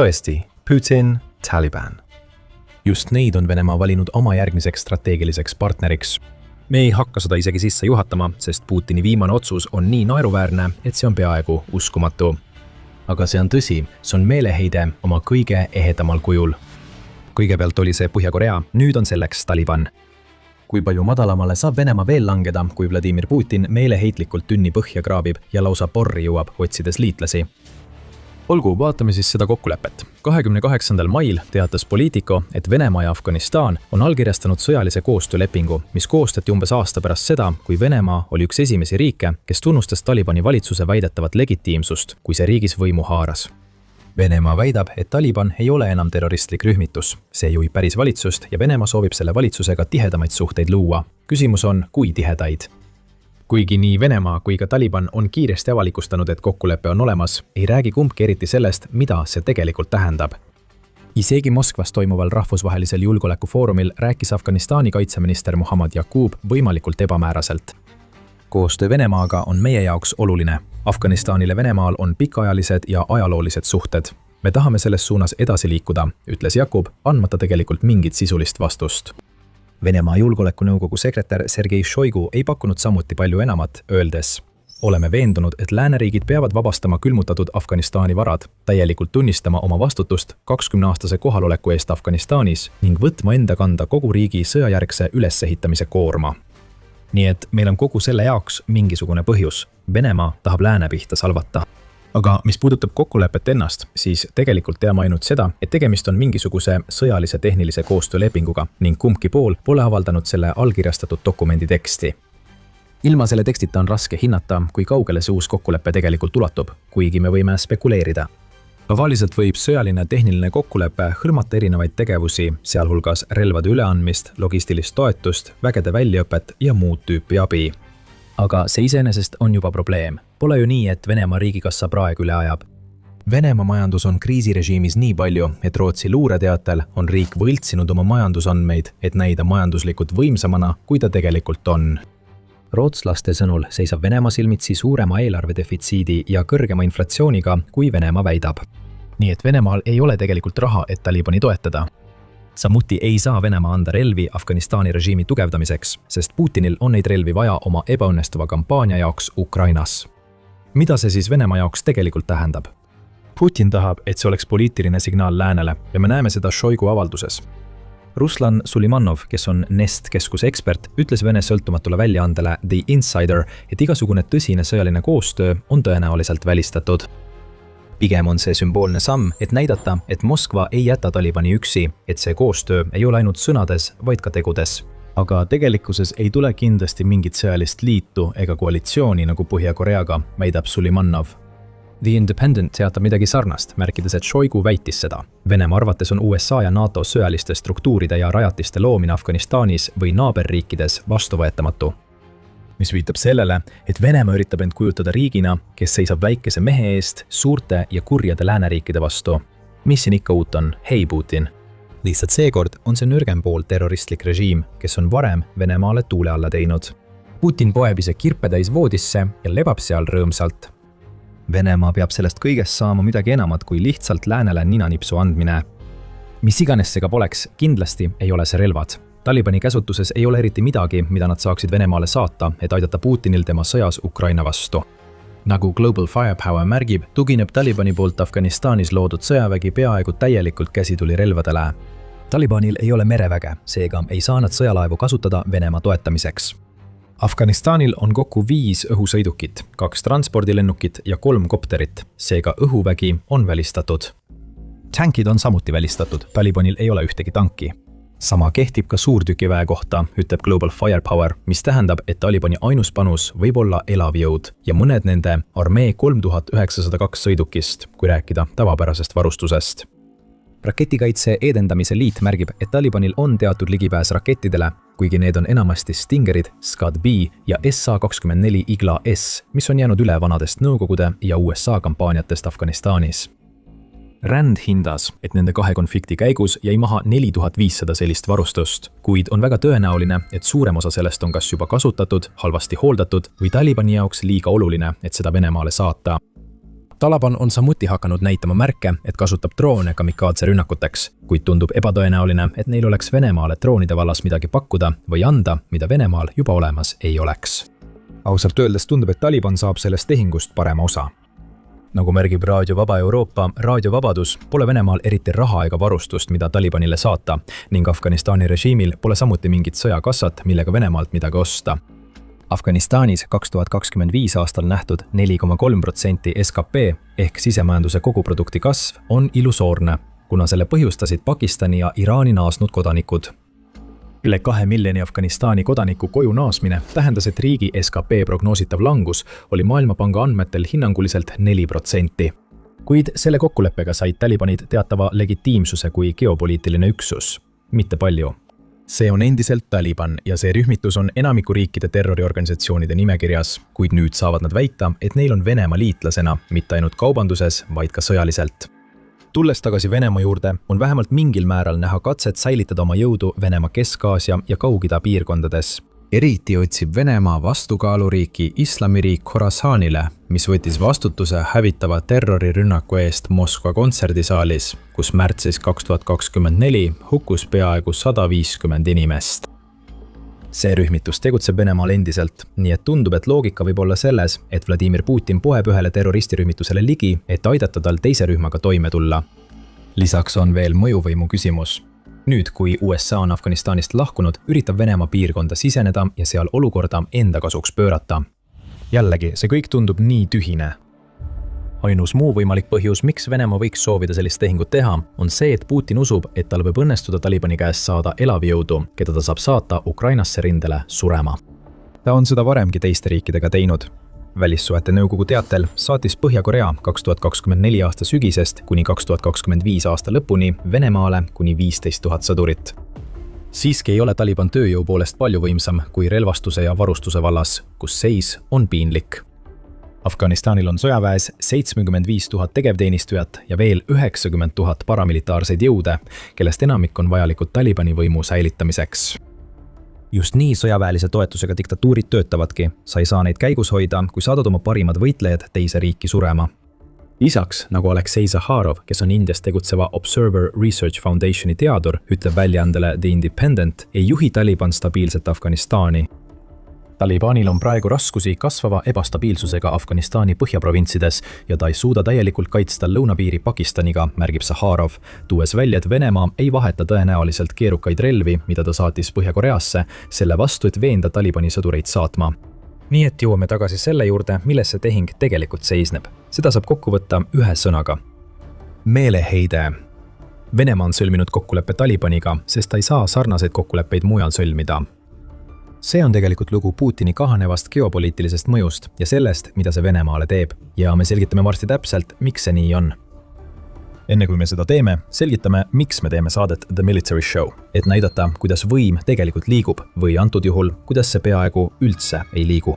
Tõesti, Putin, Taliban. Just neid on Venemaa valinud oma järgmiseks strateegiliseks partneriks. Me ei hakka seda isegi sisse juhatama, sest Putini viimane otsus on nii naeruväärne, et see on peaaegu uskumatu. Aga see on tõsi, see on meeleheide oma kõige ehedamal kujul. Kõigepealt oli see Põhja-Korea, nüüd on selleks Taliban. Kui palju madalamale saab Venemaa veel langeda, kui Vladimir Putin meeleheitlikult tünni põhja kraabib ja lausa porri jõuab, otsides liitlasi? Olgu, vaatame siis seda kokkulepet. 28. mail teatas Politico, et Venemaa ja Afganistan on allkirjastanud sõjalise koostöölepingu, mis koostati umbes aasta pärast seda, kui Venemaa oli üks esimesi riike, kes tunnustas Talibani valitsuse väidetavat legitiimsust, kui see riigis võimu haaras. Venemaa väidab, et Taliban ei ole enam terroristlik rühmitus. See juhib päris valitsust ja Venemaa soovib selle valitsusega tihedamaid suhteid luua. Küsimus on, kui tihedaid. Kuigi nii Venemaa kui ka Taliban on kiiresti avalikustanud, et kokkulepe on olemas, ei räägi kumbki eriti sellest, mida see tegelikult tähendab. Isegi Moskvas toimuval rahvusvahelisel julgeolekufoorumil rääkis Afganistani kaitseminister Muhammad Yaqub võimalikult ebamääraselt. Koostöö Venemaaga on meie jaoks oluline. Afganistanile Venemaal on pikaajalised ja ajaloolised suhted. Me tahame selles suunas edasi liikuda, ütles Yaqub, andmata tegelikult mingit sisulist vastust. Venemaa julgeolekunõukogu sekretär Sergei Shoigu ei pakkunud samuti palju enamat, öeldes: oleme veendunud, et lääneriigid peavad vabastama külmutatud Afganistani varad, täielikult tunnistama oma vastutust 20-aastase kohaloleku eest Afganistanis ning võtma enda kanda kogu riigi sõjajärgse ülesehitamise koorma. Nii et meil on kogu selle jaoks mingisugune põhjus. Venemaa tahab lääne pihta salvata. Aga mis puudutab kokkulepet ennast, siis tegelikult teame ainult seda, et tegemist on mingisuguse sõjalise tehnilise koostöölepinguga ning kumbki pool pole avaldanud selle allkirjastatud dokumendi teksti. Ilma selle tekstita on raske hinnata, kui kaugele see uus kokkulepe tegelikult ulatub, kuigi me võime spekuleerida. Tavaliselt võib sõjaline tehniline kokkulepe hõlmata erinevaid tegevusi, sealhulgas relvade üleandmist, logistilist toetust, vägede väljaõpet ja muud tüüpi abi. Aga see iseenesest on juba probleem. Pole ju nii, et Venemaa riigikassa praegu üle ajab. Venemaa majandus on kriisirežiimis nii palju, et Rootsi luureteatel on riik võltsinud oma majandusandmeid, et näida majanduslikult võimsamana, kui ta tegelikult on. Rootslaste sõnul seisab Venemaa silmitsi suurema eelarvedefitsiidi ja kõrgema inflatsiooniga, kui Venemaa väidab. Nii et Venemaal ei ole tegelikult raha, et Talibani toetada. Samuti ei saa Venemaa anda relvi Afganistani režiimi tugevdamiseks, sest Putinil on neid relvi vaja oma ebaõnnestuva kampaania jaoks Ukrainas. Mida see siis Venemaa jaoks tegelikult tähendab? Putin tahab, et see oleks poliitiline signaal läänele ja me näeme seda Shoigu avalduses. Ruslan Sulimanov, kes on Nest-keskuse ekspert, ütles Vene sõltumatule väljaandele The Insider, et igasugune tõsine sõjaline koostöö on tõenäoliselt välistatud. Pigem on see sümboolne samm, et näidata, et Moskva ei jäta Talibani üksi, et see koostöö ei ole ainult sõnades, vaid ka tegudes. Aga tegelikkuses ei tule kindlasti mingit sõjalist liitu ega koalitsiooni nagu Põhja-Koreaga, väidab Sulimanov. The Independent teatab midagi sarnast, märkides, et Shoigu väitis seda. Venemaa arvates on USA ja NATO sõjaliste struktuuride ja rajatiste loomine Afganistanis või naaberriikides vastuvõetamatu. Mis viitab sellele, et Venemaa üritab end kujutada riigina, kes seisab väikese mehe eest suurte ja kurjade lääneriikide vastu. Mis siin ikka uut on? Hei Putin! Lihtsalt seekord on see nõrgem pool terroristlik režiim, kes on varem Venemaale tuule alla teinud. Putin poeb ise kirpetäis voodisse ja lebab seal rõõmsalt. Venemaa peab sellest kõigest saama midagi enamat kui lihtsalt läänele ninanipsu andmine. Mis iganes see ka poleks, kindlasti ei ole see relvad. Talibani käsutuses ei ole eriti midagi, mida nad saaksid Venemaale saata, et aidata Putinil tema sõjas Ukraina vastu. Nagu Global Firepower märgib, tugineb Talibani poolt Afganistanis loodud sõjavägi peaaegu täielikult käsitulirelvadele. Talibanil ei ole mereväge, seega ei saa nad sõjalaevu kasutada Venemaa toetamiseks. Afganistanil on kokku 5 õhusõidukit, 2 transpordilennukit ja 3 kopterit, seega õhuvägi on välistatud. Tankid on samuti välistatud, Talibanil ei ole ühtegi tanki. Sama kehtib ka suurtükiväe kohta, ütleb Global Firepower, mis tähendab, et Talibani ainus panus võib olla elav jõud ja mõned nende armee 3902 sõidukist, kui rääkida tavapärasest varustusest. Raketikaitse edendamise liit märgib, et Talibanil on teatud ligipääs rakettidele, kuigi need on enamasti Stingerid, Scud-B ja SA-24 Igla S, mis on jäänud üle vanadest Nõukogude ja USA kampaaniatest Afganistanis. Rand hindas, et nende 2 konflikti käigus jäi maha 4500 sellist varustust, kuid on väga tõenäoline, et suurem osa sellest on kas juba kasutatud, halvasti hooldatud või Talibani jaoks liiga oluline, et seda Venemaale saata. Taliban on samuti hakanud näitama märke, et kasutab droone kamikaadse rünnakuteks, kuid tundub ebatõenäoline, et neil oleks Venemaale droonide vallas midagi pakkuda või anda, mida Venemaal juba olemas ei oleks. Ausalt öeldes tundub, et Taliban saab sellest tehingust parema osa. Nagu märgib Raadio Vaba Euroopa, Raadio Vabadus pole Venemaal eriti raha ega varustust, mida Talibanile saata, ning Afganistani režiimil pole samuti mingit sõjakassat, millega Venemaalt midagi osta. Afganistanis 2025 aastal nähtud 4,3% SKP ehk sisemajanduse koguprodukti kasv on illusoorne, kuna selle põhjustasid Pakistani ja Iraani naasnud kodanikud. Üle 2 miljoni Afganistani kodaniku koju naasmine tähendas, et riigi SKP prognoositav langus oli Maailmapanga andmetel hinnanguliselt 4%. Kuid selle kokkuleppega said Talibanid teatava legitiimsuse kui geopoliitiline üksus. Mitte palju. See on endiselt Taliban ja see rühmitus on enamiku riikide terroriorganisatsioonide nimekirjas, kuid nüüd saavad nad väita, et neil on Venemaa liitlasena, mitte ainult kaubanduses, vaid ka sõjaliselt. Tulles tagasi Venemaa juurde, on vähemalt mingil määral näha katset säilitada oma jõudu Venemaa Kesk-Aasia ja Kaug-Ida piirkondades. Eriti otsib Venemaa vastukaaluriiki Islamiriik Khorasanile, mis võttis vastutuse hävitava terrorirünnaku eest Moskva kontserdisaalis, kus märtsis 2024 hukkus peaaegu 150 inimest. See rühmitus tegutseb Venemaal endiselt, nii et tundub, et loogika võib olla selles, et Vladimir Putin poeb ühele terroristirühmitusele ligi, et aidata tal teise rühmaga toime tulla. Lisaks on veel mõjuvõimu küsimus. Nüüd, kui USA on Afganistanist lahkunud, üritab Venemaa piirkonda siseneda ja seal olukorda enda kasuks pöörata. Jällegi, see kõik tundub nii tühine. Ainus muu võimalik põhjus, miks Venemaa võiks soovida sellist tehingut teha, on see, et Putin usub, et tal võib õnnestuda Talibani käest saada elavjõudu, keda ta saab saata Ukrainasse rindele surema. Ta on seda varemgi teiste riikidega teinud. Välissuhete nõukogu teatel saatis Põhja-Korea 2024 aasta sügisest kuni 2025 aasta lõpuni Venemaale kuni 15 000 sõdurit. Siiski ei ole Taliban tööjõu poolest palju võimsam kui relvastuse ja varustuse vallas, kus seis on piinlik. Afganistanil on sõjaväes 75 000 tegevteenistujat ja veel 90 000 paramilitaarseid jõude, kellest enamik on vajalikud Talibani võimu säilitamiseks. Just nii sõjaväelise toetusega diktatuurid töötavadki, sa ei saa neid käigus hoida, kui saadad oma parimad võitlejad teise riiki surema. Lisaks, nagu Aleksei Zaharov, kes on Indias tegutseva Observer Research Foundationi teadur, ütleb väljaandele The Independent, ei juhi Taliban stabiilset Afganistani. Talibanil on praegu raskusi kasvava ebastabiilsusega Afganistani põhjaprovintsides ja ta ei suuda täielikult kaitsta lõunapiiri Pakistaniga, märgib Zaharov, tuues välja, et Venemaa ei vaheta tõenäoliselt keerukaid relvi, mida ta saatis Põhja-Koreasse, selle vastu, et veenda Talibani sõdureid saatma. Nii et jõuame tagasi selle juurde, milles see tehing tegelikult seisneb. Seda saab kokku võtta ühe sõnaga. Meeleheide. Venemaa on sõlminud kokkuleppe Talibaniga, sest ta ei saa sarnaseid kokkuleppeid mujal sõlmida. See on tegelikult lugu Putini kahanevast geopoliitilisest mõjust ja sellest, mida see Venemaale teeb. Ja me selgitame varsti täpselt, miks see nii on. Enne kui me seda teeme, selgitame, miks me teeme saadet The Military Show, et näidata, kuidas võim tegelikult liigub või antud juhul, kuidas see peaaegu üldse ei liigu.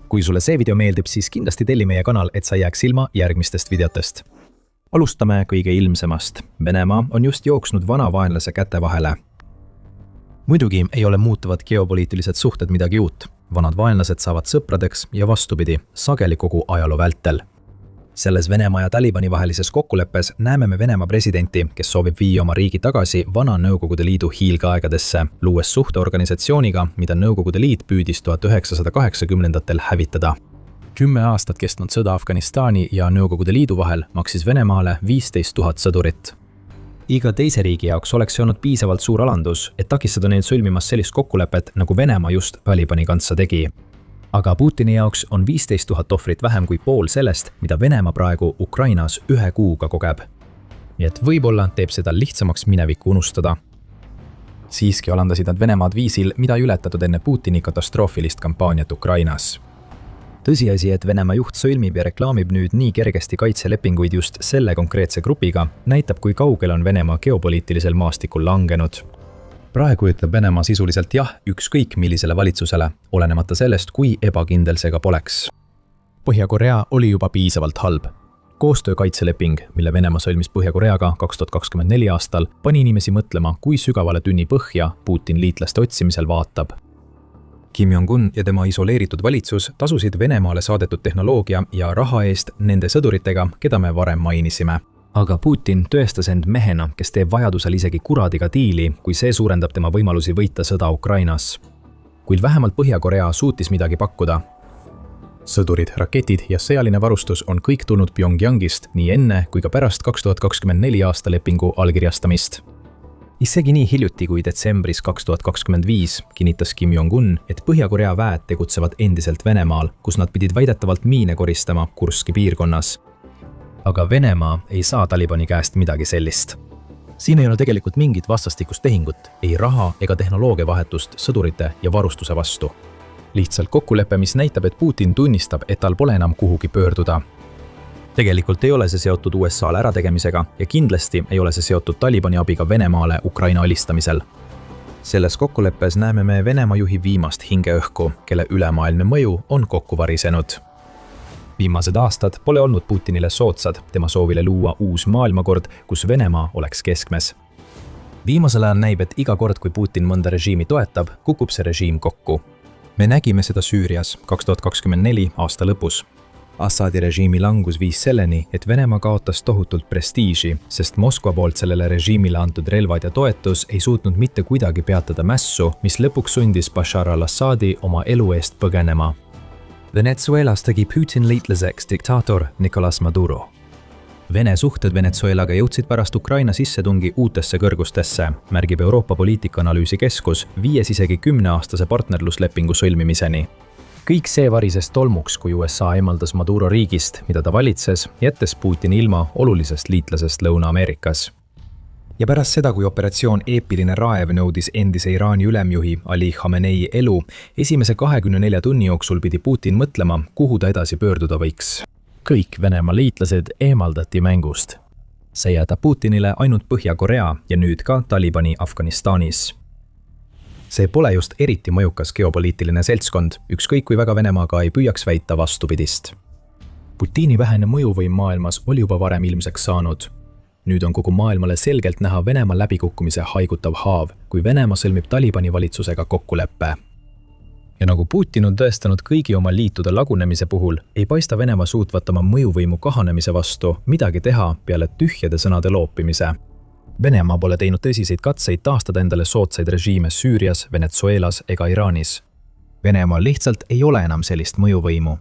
Kui sulle see video meeldib, siis kindlasti telli meie kanal, et sa jääks ilma järgmistest videotest. Alustame kõige ilmsemast. Venemaa on just jooksnud vana vaenlase käte vahele. Muidugi ei ole muutuvad geopoliitilised suhted midagi uut. Vanad vaenlased saavad sõpradeks ja vastupidi, sageli kogu ajaloo vältel. Selles Venemaa ja Talibani vahelises kokkuleppes näeme me Venemaa presidenti, kes soovib viia oma riigi tagasi vana Nõukogude Liidu hiilgeaegadesse, luues suhteorganisatsiooniga, mida Nõukogude Liit püüdis 1980-ndatel hävitada. 10 aastat kestnud sõda Afganistani ja Nõukogude Liidu vahel maksis Venemaale 15 000 sõdurit. Iga teise riigi jaoks oleks see olnud piisavalt suur alandus, et takistada neil sõlmimas sellist kokkulepet, nagu Venemaa just Talibani kanssa tegi. Aga Putini jaoks on 15 000 ohvrit vähem kui pool sellest, mida Venemaa praegu Ukrainas 1 kuuga kogeb. Nii et võib-olla teeb seda lihtsamaks minevikku unustada. Siiski alandasid nad Venemaad viisil, mida ei ületatud enne Putini katastroofilist kampaaniat Ukrainas. Tõsiasi, et Venemaa juht sõlmib ja reklaamib nüüd nii kergesti kaitselepinguid just selle konkreetse grupiga, näitab, kui kaugel on Venemaa geopoliitilisel maastikul langenud. Praegu ütleb Venemaa sisuliselt jah ükskõik millisele valitsusele, olenemata sellest, kui ebakindel see ka poleks. Põhja-Korea oli juba piisavalt halb. Koostöökaitseleping, mille Venemaa sõlmis Põhja-Koreaga 2024 aastal, pani inimesi mõtlema, kui sügavale tünni põhja Putin liitlaste otsimisel vaatab. Kim Jong-un ja tema isoleeritud valitsus tasusid Venemaale saadetud tehnoloogia ja raha eest nende sõduritega, keda me varem mainisime. Aga Putin tõestas end mehena, kes teeb vajadusel isegi kuradiga diili, kui see suurendab tema võimalusi võita sõda Ukrainas. Kuid vähemalt Põhja-Korea suutis midagi pakkuda. Sõdurid, raketid ja sõjaline varustus on kõik tulnud Pyongyangist nii enne kui ka pärast 2024 aasta lepingu allkirjastamist. Isegi nii hiljuti kui detsembris 2025 kinnitas Kim Jong-un, et Põhja-Korea väed tegutsevad endiselt Venemaal, kus nad pidid väidetavalt miine koristama Kurski piirkonnas. Aga Venemaa ei saa Talibani käest midagi sellist. Siin ei ole tegelikult mingit vastastikust tehingut, ei raha ega tehnoloogia vahetust sõdurite ja varustuse vastu. Lihtsalt kokkulepe, mis näitab, et Putin tunnistab, et tal pole enam kuhugi pöörduda. Tegelikult ei ole see seotud USA-le ärategemisega ja kindlasti ei ole see seotud Talibani abiga Venemaale Ukraina alistamisel. Selles kokkuleppes näeme me Venemaa juhi viimast hingeõhku, kelle ülemaailmne mõju on kokku varisenud. Viimased aastad pole olnud Putinile soodsad tema soovile luua uus maailmakord, kus Venemaa oleks keskmes. Viimasel ajal näib, et iga kord, kui Putin mõnda režiimi toetab, kukub see režiim kokku. Me nägime seda Süürias 2024 aasta lõpus. Assadi režiimi langus viis selleni, et Venemaa kaotas tohutult prestiiži, sest Moskva poolt sellele režiimile antud relvad ja toetus ei suutnud mitte kuidagi peatada mässu, mis lõpuks sundis Bashar al-Assadi oma elu eest põgenema. Venezuelas tegi Putin liitlaseks diktaator Nicolas Maduro. Vene suhted Venezuelaga jõudsid pärast Ukraina sissetungi uutesse kõrgustesse, märgib Euroopa poliitikaanalüüsi keskus, viies isegi 10-aastase partnerluslepingu sõlmimiseni. Kõik see varises tolmuks, kui USA eemaldas Maduro riigist, mida ta valitses, jättes Putini ilma olulisest liitlasest Lõuna-Ameerikas. Ja pärast seda, kui operatsioon Eepiline raev nõudis endise Iraani ülemjuhi Ali Khamenei elu, esimese 24 tunni jooksul pidi Putin mõtlema, kuhu ta edasi pöörduda võiks. Kõik Venemaa liitlased eemaldati mängust. See jätab Putinile ainult Põhja-Korea ja nüüd ka Talibani Afganistanis. See pole just eriti mõjukas geopoliitiline seltskond, ükskõik kui väga Venemaaga ei püüaks väita vastupidist. Putini vähene mõjuvõim maailmas oli juba varem ilmseks saanud. Nüüd on kogu maailmale selgelt näha Venemaa läbikukkumise haigutav haav, kui Venemaa sõlmib Talibani valitsusega kokkuleppe. Ja nagu Putin on tõestanud kõigi oma liitude lagunemise puhul, ei paista Venemaa suutvat oma mõjuvõimu kahanemise vastu midagi teha peale tühjade sõnade loopimise. Venemaa pole teinud tõsiseid katseid taastada endale soodsaid režiime Süürias, Venezuelas ega Iraanis. Venemaa lihtsalt ei ole enam sellist mõjuvõimu.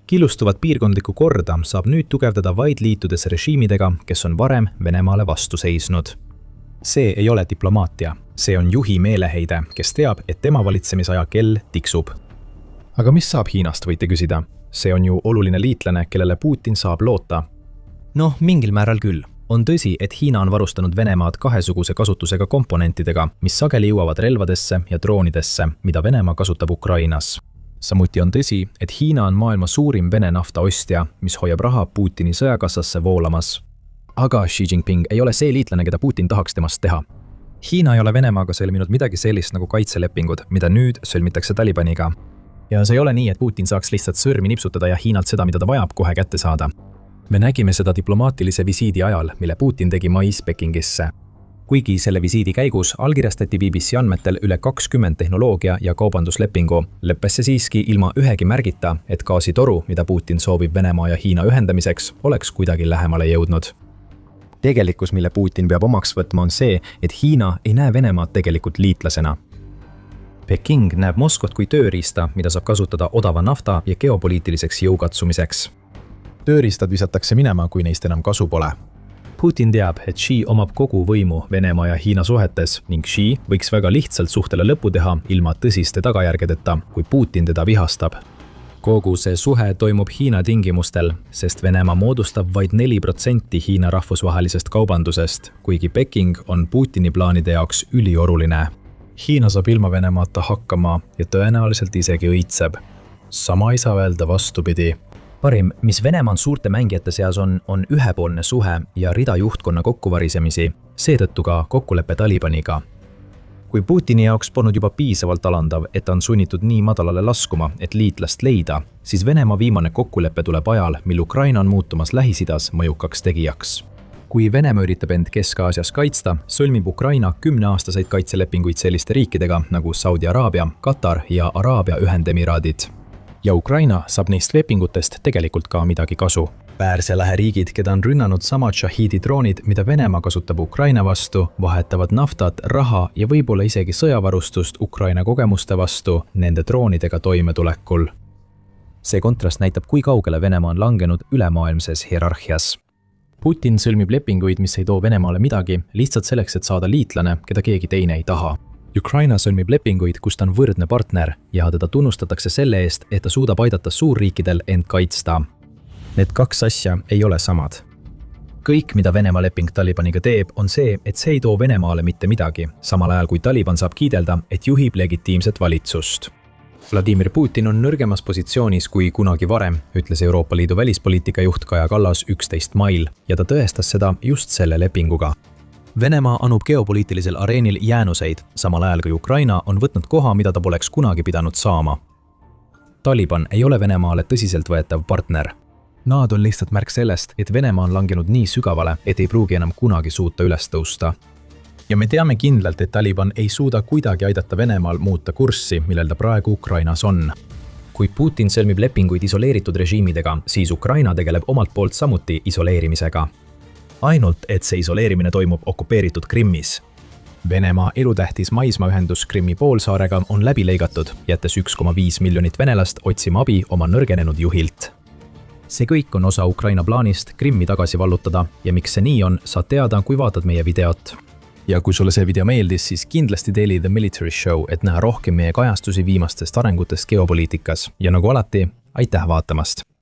Killustuvat piirkondlikku korda saab nüüd tugevdada vaid liitudes režiimidega, kes on varem Venemaale vastu seisnud. See ei ole diplomaatia, see on juhi meeleheide, kes teab, et tema valitsemisaja kell tiksub. Aga mis saab Hiinast, võite küsida? See on ju oluline liitlane, kellele Putin saab loota. Noh, mingil määral küll. On tõsi, et Hiina on varustanud Venemaad kahesuguse kasutusega komponentidega, mis sageli jõuavad relvadesse ja droonidesse, mida Venemaa kasutab Ukrainas. Samuti on tõsi, et Hiina on maailma suurim Vene nafta ostja, mis hoiab raha Putini sõjakassasse voolamas. Aga Xi Jinping ei ole see liitlane, keda Putin tahaks temast teha. Hiina ei ole Venemaaga sõlminud midagi sellist nagu kaitselepingud, mida nüüd sõlmitakse Talibaniga. Ja see ei ole nii, et Putin saaks lihtsalt sõrmi nipsutada ja Hiinalt seda, mida ta vajab, kohe kätte saada. Me nägime seda diplomaatilise visiidi ajal, mille Putin tegi mais Pekingisse. Kuigi selle visiidi käigus allkirjastati BBC andmetel üle 20 tehnoloogia- ja kaubanduslepingu, lõppes see siiski ilma ühegi märgita, et gaasitoru, mida Putin soovib Venemaa ja Hiina ühendamiseks, oleks kuidagi lähemale jõudnud. Tegelikkus, mille Putin peab omaks võtma, on see, et Hiina ei näe Venemaad tegelikult liitlasena. Peking näeb Moskvat kui tööriista, mida saab kasutada odava nafta ja geopoliitiliseks jõukatsumiseks. Tööriistad visatakse minema, kui neist enam kasu pole. Putin teab, et Xi omab kogu võimu Venemaa ja Hiina suhetes ning Xi võiks väga lihtsalt suhtele lõpu teha ilma tõsiste tagajärgedeta, kui Putin teda vihastab. Kogu see suhe toimub Hiina tingimustel, sest Venemaa moodustab vaid 4% Hiina rahvusvahelisest kaubandusest, kuigi Peking on Putini plaanide jaoks ülioruline. Hiina saab ilma Venemaata hakkama ja tõenäoliselt isegi õitseb. Sama ei saa öelda vastupidi. Parim, mis Venemaa on suurte mängijate seas on ühepoolne suhe ja rida juhtkonna kokkuvarisemisi, seetõttu ka kokkuleppe Talibaniga. Kui Putini jaoks polnud juba piisavalt alandav, et ta on sunnitud nii madalale laskuma, et liitlast leida, siis Venemaa viimane kokkulepe tuleb ajal, mil Ukraina on muutumas Lähis-Idas mõjukaks tegijaks. Kui Venemaa üritab end Kesk-Aasias kaitsta, sõlmib Ukraina 10-aastaseid kaitselepinguid selliste riikidega nagu Saudi Araabia, Katar ja Araabia Ühendemiraadid. Ja Ukraina saab neist lepingutest tegelikult ka midagi kasu. Pärsia lahe riigid, keda on rünnanud samad Shahidi droonid, mida Venemaa kasutab Ukraina vastu, vahetavad naftat, raha ja võib-olla isegi sõjavarustust Ukraina kogemuste vastu nende droonidega toimetulekul. See kontrast näitab, kui kaugele Venemaa on langenud ülemaailmses hierarhias. Putin sõlmib lepinguid, mis ei too Venemaale midagi, lihtsalt selleks, et saada liitlane, keda keegi teine ei taha. Ukraina sõlmib lepinguid, kus ta on võrdne partner ja teda tunnustatakse selle eest, et ta suudab aidata suurriikidel end kaitsta. Need kaks asja ei ole samad. Kõik, mida Venemaa leping Talibaniga teeb, on see, et see ei too Venemaale mitte midagi, samal ajal kui Taliban saab kiidelda, et juhib legitiimset valitsust. Vladimir Putin on nõrgemas positsioonis kui kunagi varem, ütles Euroopa Liidu välispoliitika juht Kaja Kallas 11. mail ja ta tõestas seda just selle lepinguga. Venemaa anub geopoliitilisel areenil jäänuseid, samal ajal kui Ukraina on võtnud koha, mida ta poleks kunagi pidanud saama. Taliban ei ole Venemaale tõsiseltvõetav partner. Nad on lihtsalt märk sellest, et Venemaa on langenud nii sügavale, et ei pruugi enam kunagi suuta üles tõusta. Ja me teame kindlalt, et Taliban ei suuda kuidagi aidata Venemaal muuta kurssi, millel ta praegu Ukrainas on. Kui Putin sõlmib lepinguid isoleeritud režiimidega, siis Ukraina tegeleb omalt poolt samuti isoleerimisega. Ainult, et see isoleerimine toimub okupeeritud Krimmis. Venemaa elutähtis maismaaühendus Krimmi poolsaarega on läbi lõigatud, jättes 1,5 miljonit venelast otsima abi oma nõrgenenud juhilt. See kõik on osa Ukraina plaanist Krimmi tagasi vallutada ja miks see nii on, saad teada, kui vaatad meie videot. Ja kui sulle see video meeldis, siis kindlasti teeli The Military Show, et näha rohkem meie kajastusi viimastest arengutest geopoliitikas. Ja nagu alati, aitäh vaatamast!